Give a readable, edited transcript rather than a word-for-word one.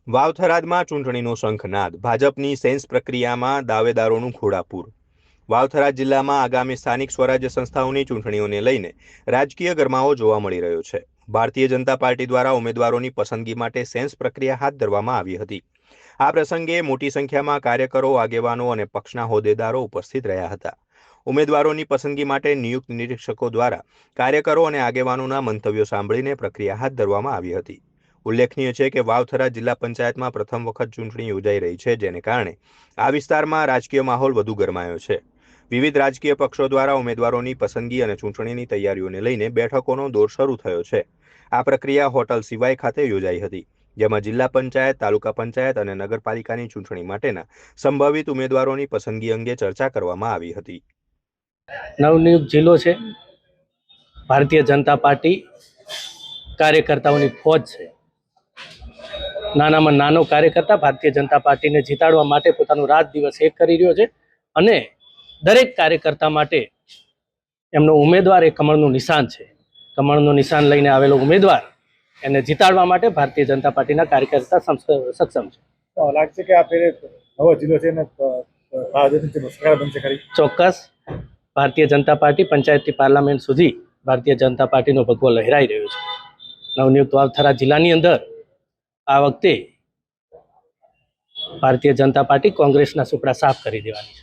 વાવથરાદમાં ચૂંટણીનો શંખનાદ, ભાજપની સેન્સ પ્રક્રિયામાં દાવેદારોનું ઘોડાપૂર। વાવથરાદ જિલ્લામાં આગામી સ્થાનિક સ્વરાજ્ય સંસ્થાઓની ચૂંટણીઓને લઈને રાજકીય ગરમાવો જોવા મળી રહ્યો છે। ભારતીય જનતા પાર્ટી દ્વારા ઉમેદવારોની પસંદગી માટે સેન્સ પ્રક્રિયા હાથ ધરવામાં આવી હતી। આ પ્રસંગે મોટી સંખ્યામાં કાર્યકરો, આગેવાનો અને પક્ષના હોદ્દેદારો ઉપસ્થિત રહ્યા હતા। ઉમેદવારોની પસંદગી માટે નિયુક્ત નિરીક્ષકો દ્વારા કાર્યકરો અને આગેવાનોના મંતવ્યો સાંભળીને પ્રક્રિયા હાથ ધરવામાં આવી હતી। ઉલ્લેખનીય છે કે વાવથરા જિલ્લા પંચાયતમાં પ્રથમ વખત ચૂંટણી યોજાઈ રહી છે, જેને કારણે આ વિસ્તારમાં રાજકીય માહોલ વધુ ગરમાયો છે। વિવિધ રાજકીય પક્ષો દ્વારા ઉમેદવારોની પસંદગી અને ચૂંટણીની તૈયારીઓને લઈને બેઠકોનો દોર શરૂ થયો છે। આ પ્રક્રિયા હોટલ સિવાય ખાતે યોજાઈ હતી, જેમાં જિલ્લા પંચાયત, તાલુકા પંચાયત અને નગરપાલિકાની ચૂંટણી માટેના સંભવિત ઉમેદવારોની પસંદગી અંગે ચર્ચા કરવામાં આવી હતી। નવનિયુક્ત જિલ્લો છે, ભારતીય જનતા પાર્ટી કાર્યકર્તાઓની ફોજ છે। નાનામાં નાનો કાર્યકર્તા ભારતીય જનતા પાર્ટીને જીતાડવા માટે પોતાનો રાત દિવસ એક કરી રહ્યો છે અને દરેક કાર્યકર્તા માટે એમનો ઉમેદવાર એ કમળનું નિશાન છે। કમળનું નિશાન લઈને આવેલો ઉમેદવાર એને જીતાડવા માટે ભારતીય જનતા પાર્ટીના કાર્યકર્તા સક્ષમ છે। લાગશે કે આ ફેરે નવો જિલ્લો છે ને બનશે ખરી? ચોક્કસ ભારતીય જનતા પાર્ટી પંચાયતથી પાર્લામેન્ટ સુધી ભારતીય જનતા પાર્ટીનો ભગવો લહેરાઈ રહ્યો છે। નવનિયુક્ત વાવથરા જિલ્લાની અંદર આ વખતે ભારતીય જનતા પાર્ટી કોંગ્રેસના સુપડા સાફ કરી દેવાની છે।